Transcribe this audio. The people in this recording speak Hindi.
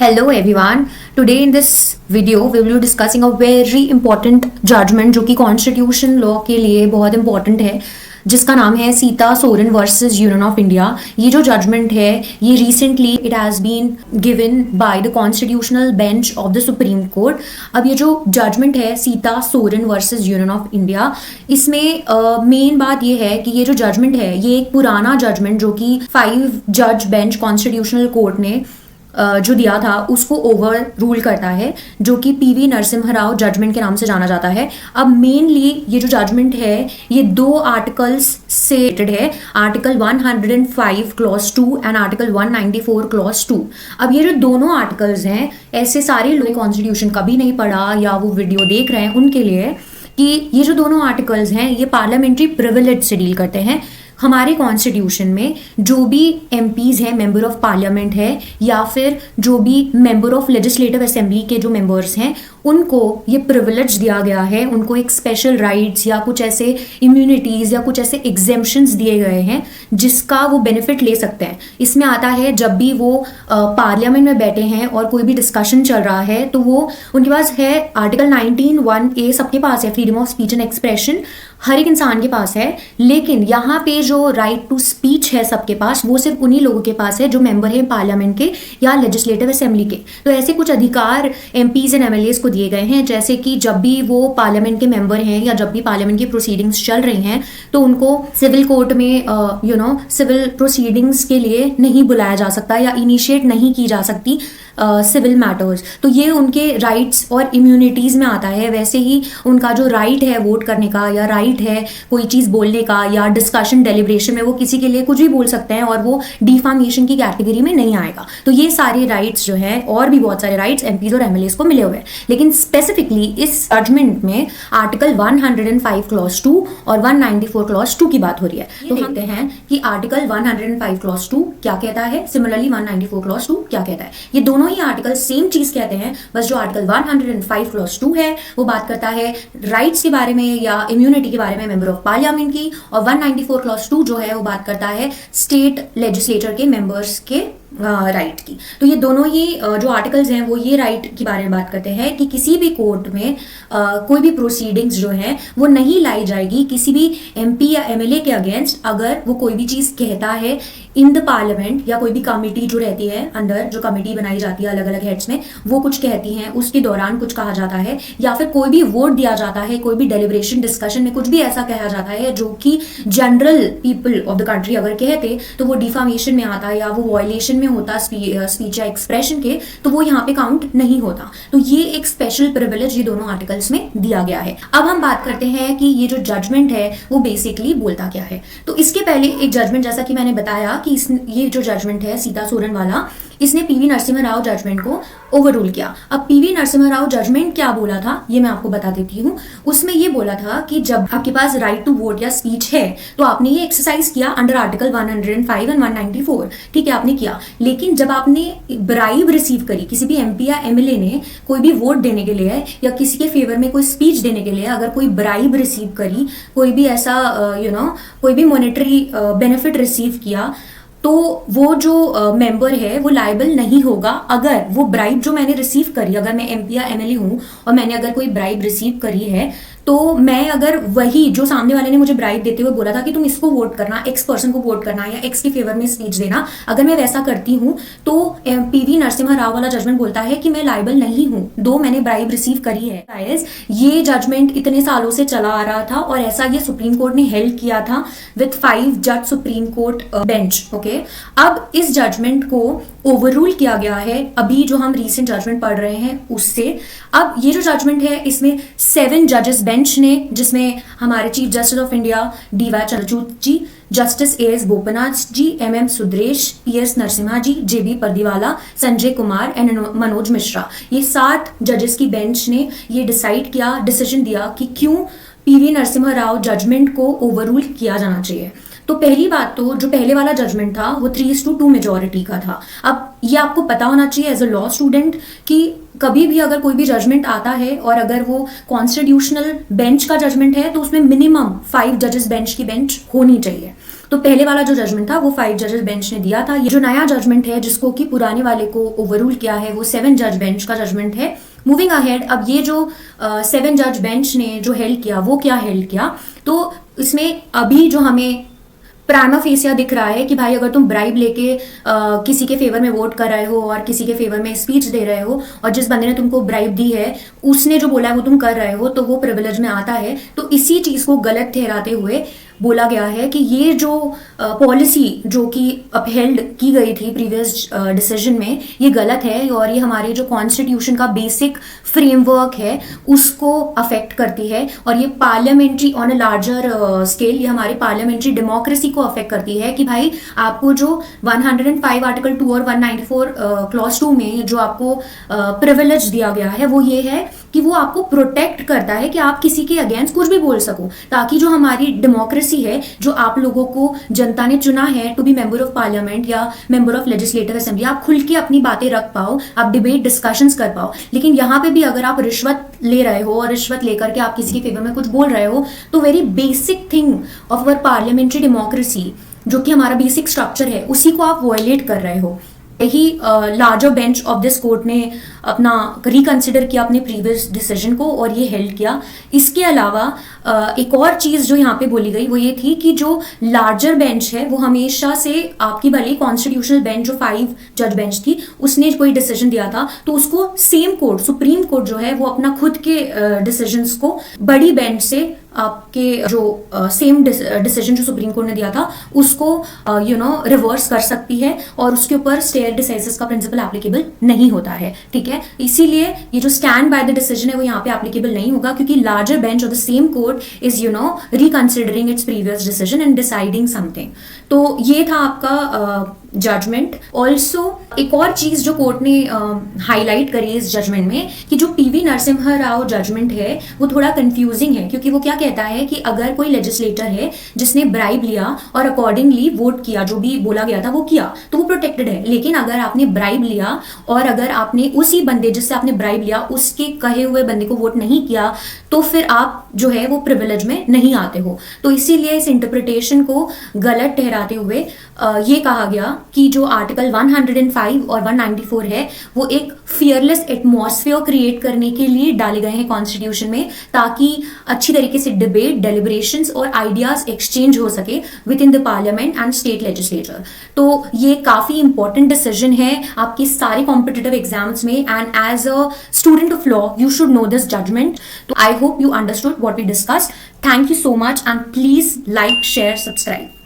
Hello everyone. Today in this video we will be discussing a very important judgment जो कि कॉन्स्टिट्यूशन लॉ के लिए बहुत इंपॉर्टेंट है, जिसका नाम है Sita Soren versus Union of India. ये जो जजमेंट है ये recently it has been given by the Constitutional Bench of the Supreme Court. अब ये जो जजमेंट है Sita Soren versus Union of India, इसमें मेन बात ये है कि ये जो जजमेंट है ये एक पुराना जजमेंट जो कि 5 जज बेंच कॉन्स्टिट्यूशनल कोर्ट ने जो दिया था उसको ओवर रूल करता है, जो कि पीवी नरसिम्हा राव जजमेंट के नाम से जाना जाता है। अब मेनली ये जो जजमेंट है ये 2 आर्टिकल्स से रिलेटेड है, article 105 clause 2 and article 194 clause 2। अब ये जो दोनों आर्टिकल्स हैं, ऐसे सारे लोग कॉन्स्टिट्यूशन कभी नहीं पढ़ा या वो वीडियो देख रहे हैं उनके लिए कि ये जो दोनों आर्टिकल्स हैं ये पार्लियामेंट्री प्रिविलेज से डील करते हैं। हमारे कॉन्स्टिट्यूशन में जो भी एमपीज हैं, मेंबर ऑफ पार्लियामेंट है, या फिर जो भी मेंबर ऑफ लेजिस्लेटिव असेंबली के जो मेंबर्स हैं, उनको ये प्रिविलेज दिया गया है, उनको एक स्पेशल राइट्स या कुछ ऐसे इम्यूनिटीज़ या कुछ ऐसे एग्जेम्पशंस दिए गए हैं जिसका वो बेनिफिट ले सकते हैं। इसमें आता है जब भी वो पार्लियामेंट में बैठे हैं और कोई भी डिस्कशन चल रहा है तो वो उनके पास है आर्टिकल 19(1)(a) सबके पास है, freedom of speech and expression हर एक इंसान के पास है। लेकिन यहाँ पे जो राइट टू स्पीच है सबके पास, वो सिर्फ उन्हीं लोगों के पास है जो मेंबर है पार्लियामेंट के या लेजिस्लेटिव असेंबली के। तो ऐसे कुछ अधिकार एमपीज एंड एमएलएस को दिए गए हैं, जैसे कि जब भी वो पार्लियामेंट के मेंबर हैं या जब भी पार्लियामेंट की प्रोसीडिंग्स चल रही हैं तो उनको सिविल कोर्ट में सिविल प्रोसीडिंग्स के लिए नहीं बुलाया जा सकता या इनिशिएट नहीं की जा सकती सिविल मैटर्स। तो ये उनके राइट्स और इम्यूनिटीज़ में आता है। वैसे ही उनका जो राइट है वोट करने का या राइट है कोई चीज़ बोलने का या डिस्कशन डेलिब्रेशन में वो किसी के लिए कुछ भी बोल सकते हैं और वो डिफामेशन की कैटेगरी में नहीं आएगा। तो ये सारे राइट्स जो हैं और भी बहुत सारे राइट्स एमपीज और एमएलएस को मिले हुए हैं। लेकिन स्पेसिफिकली इस जजमेंट में आर्टिकल 105 क्लॉज 2 और 194 क्लॉज 2 की बात हो रही है। तो हम देखते हैं कि आर्टिकल 105 क्लॉज 2 क्या कहता है, सिमिलरली 194 क्लॉज 2 क्या कहता है। ये दोनों ही आर्टिकल सेम चीज कहते हैं, बस जो आर्टिकल 105 क्लॉज 2 है वो बात करता है राइट्स के बारे में या इम्यूनिटी के बारे में मेंबर ऑफ पार्लियामेंट की, और 194 क्लॉज 2 जो है वो बात करता है स्टेट लेजिस्लेचर के मेंबर्स के राइट की। तो ये दोनों ही जो आर्टिकल्स हैं वो ये राइट के बारे में बात करते हैं कि किसी भी कोर्ट में कोई भी प्रोसीडिंग्स जो है वो नहीं लाई जाएगी किसी भी एमपी या एमएलए के अगेंस्ट अगर वो कोई भी चीज़ कहता है इन द पार्लियामेंट, या कोई भी कमेटी जो रहती है अंडर, जो कमेटी बनाई जाती है अलग अलग हेड्स में, वो कुछ कहती हैं, उसके दौरान कुछ कहा जाता है, या फिर कोई भी वोट दिया जाता है, कोई भी डेलिब्रेशन डिस्कशन में कुछ भी ऐसा कहा जाता है जो कि general people of the country अगर कहते तो वो डिफामेशन में आता है या वो वॉयलेशन में होता स्पीच या एक्सप्रेशन के, तो वो यहाँ पे काउंट नहीं होता। तो ये एक स्पेशल प्रिविलेज ये दोनों आर्टिकल्स में दिया गया है। अब हम बात करते हैं कि ये जो जजमेंट है वो बेसिकली बोलता क्या है। तो इसके पहले एक जजमेंट, जैसा कि मैंने बताया कि ये जो जजमेंट है सीता सोरेन वाला, इसने पीवी नरसिम्हा राव जजमेंट को ओवर रूल किया। अब पीवी नरसिम्हा राव जजमेंट क्या बोला था ये मैं आपको बता देती हूँ। उसमें ये बोला था कि जब आपके पास राइट टू वोट या स्पीच है तो आपने ये एक्सरसाइज किया अंडर आर्टिकल 105 एंड 194, ठीक है, आपने किया। लेकिन जब आपने ब्राइब रिसीव करी, किसी भी एमपी या एमएलए ने कोई भी वोट देने के लिए या किसी के फेवर में कोई स्पीच देने के लिए अगर कोई ब्राइब रिसीव करी, कोई भी ऐसा कोई भी मॉनेटरी बेनिफिट रिसीव किया, तो वो जो मेंबर है वो लायबल नहीं होगा अगर वो ब्राइब जो मैंने रिसीव करी, अगर मैं एमपी या एमएलए हूँ और मैंने अगर कोई ब्राइब रिसीव करी है, तो मैं अगर वही जो सामने वाले ने मुझे ब्राइब देते हुए बोला था कि तुम इसको वोट करना, एक्स पर्सन को वोट करना या एक्स के फेवर में स्पीच देना, अगर मैं वैसा करती हूँ तो पीवी नरसिम्हा राव वाला जजमेंट बोलता है कि मैं लायबल नहीं हूँ, दो मैंने ब्राइब रिसीव करी है। ये जजमेंट इतने सालों से चला आ रहा था और ऐसा ये सुप्रीम कोर्ट ने हेल्ड किया था विथ 5 जज सुप्रीम कोर्ट बेंच। ओके, अब इस जजमेंट को ओवर रूल किया गया है अभी जो हम रीसेंट जजमेंट पढ़ रहे हैं उससे। अब ये जो जजमेंट है इसमें 7 जजेस बेंच ने, जिसमें हमारे chief justice of India DY Chandrachud ji, justice AS Bopanna ji, MM Sundaresh, PS Narasimha ji, JB Pardiwala, Sanjay Kumar and Manoj Mishra, ये 7 जजेस की बेंच ने ये डिसाइड किया, डिसीजन दिया कि क्यों पीवी नरसिम्हा राव जजमेंट को ओवर रूल किया जाना चाहिए। तो पहली बात तो जो पहले वाला जजमेंट था वो 3:2 मेजॉरिटी का था। अब ये आपको पता होना चाहिए एज अ लॉ स्टूडेंट कि कभी भी अगर कोई भी जजमेंट आता है और अगर वो कॉन्स्टिट्यूशनल बेंच का जजमेंट है तो उसमें मिनिमम 5 जजेस बेंच की बेंच होनी चाहिए। तो पहले वाला जो जजमेंट था वो 5 जजेस बेंच ने दिया था। ये जो नया जजमेंट है जिसको कि पुराने वाले को ओवररूल किया है वो 7 जज बेंच का जजमेंट है। मूविंग अहेड, अब ये जो 7 जज बेंच ने जो हेल्ड किया वो क्या हेल्ड किया, तो इसमें अभी जो हमें प्राइमा फेसिया दिख रहा है कि भाई अगर तुम ब्राइब लेके किसी के फेवर में वोट कर रहे हो और किसी के फेवर में स्पीच दे रहे हो और जिस बंदे ने तुमको ब्राइब दी है उसने जो बोला है वो तुम कर रहे हो, तो वो प्रिविलेज में आता है। तो इसी चीज को गलत ठहराते हुए बोला गया है कि ये जो पॉलिसी जो कि अपहेल्ड की गई थी प्रीवियस डिसीजन में, ये गलत है और ये हमारे जो कॉन्स्टिट्यूशन का बेसिक फ्रेमवर्क है उसको अफेक्ट करती है और ये parliamentary on a larger scale, ये हमारी पार्लियामेंट्री डेमोक्रेसी को अफेक्ट करती है कि भाई आपको जो 105 आर्टिकल 2 और 194 क्लॉज 2 में जो आपको प्रिविलेज दिया गया है वो ये है कि वो आपको प्रोटेक्ट करता है कि आप किसी के अगेंस्ट कुछ भी बोल सको, ताकि जो हमारी डेमोक्रेसी है, जो आप लोगों को जनता ने चुना है to be member of parliament या मेंबर ऑफ लेजिस्लेटिव असेंबली, आप खुल के अपनी बातें रख पाओ, आप डिबेट डिस्कशंस कर पाओ। लेकिन यहाँ पे भी अगर आप रिश्वत ले रहे हो और रिश्वत लेकर के आप किसी के फेवर में कुछ बोल रहे हो, तो very basic thing of our parliamentary democracy जो कि हमारा बेसिक स्ट्रक्चर है उसी को आप वॉयलेट कर रहे हो। यही larger bench of this court ने अपना रिकंसिडर किया अपने प्रीवियस डिसीजन को और ये हेल्ड किया। इसके अलावा एक और चीज़ जो यहाँ पे बोली गई वो ये थी कि जो लार्जर बेंच है वो हमेशा से आपकी भले कॉन्स्टिट्यूशनल बेंच जो 5 जज बेंच थी उसने कोई डिसीजन दिया था तो उसको सेम कोर्ट सुप्रीम कोर्ट जो है वो अपना खुद के डिसीजंस को बड़ी बेंच से आपके जो सेम डिसीजन जो सुप्रीम कोर्ट ने दिया था उसको रिवर्स कर सकती है और उसके ऊपर स्टेयर डिसाइसिस का प्रिंसिपल एप्लीकेबल नहीं होता है। ठीक है, इसीलिए ये जो स्टैंड बाय द डिसीजन है वो यहाँ पे एप्लीकेबल नहीं होगा क्योंकि larger bench of the same court is reconsidering its previous decision and deciding something. तो ये था आपका जजमेंट। ऑल्सो एक और चीज जो कोर्ट ने हाईलाइट करी इस जजमेंट में कि जो पीवी नरसिम्हा राव जजमेंट है वो थोड़ा कंफ्यूजिंग है क्योंकि वो क्या कहता है कि अगर कोई लेजिस्लेटर है जिसने ब्राइब लिया और अकॉर्डिंगली वोट किया, जो भी बोला गया था वो किया, तो वो प्रोटेक्टेड है। लेकिन अगर आपने ब्राइब लिया और अगर आपने उसी बंदे जिससे आपने ब्राइब लिया उसके कहे हुए बंदे को वोट नहीं किया तो फिर आप जो है वो प्रिविलेज में नहीं आते हो। तो इसीलिए इस इंटरप्रिटेशन को गलत ठहराते हुए ये कहा गया कि जो आर्टिकल 105 और 194 है वो एक फियरलेस एटमॉस्फेयर क्रिएट करने के लिए डाले गए हैं कॉन्स्टिट्यूशन में, ताकि अच्छी तरीके से डिबेट, डेलिब्रेशंस और आइडियाज एक्सचेंज हो सके within the parliament and state legislature. तो ये काफी इंपॉर्टेंट डिसीजन है आपकी सारे कॉम्पिटिटिव एग्जाम्स में and as a student of law you should know this judgement. तो I hope you understood what we discussed. Thank you so much and please like, share, subscribe.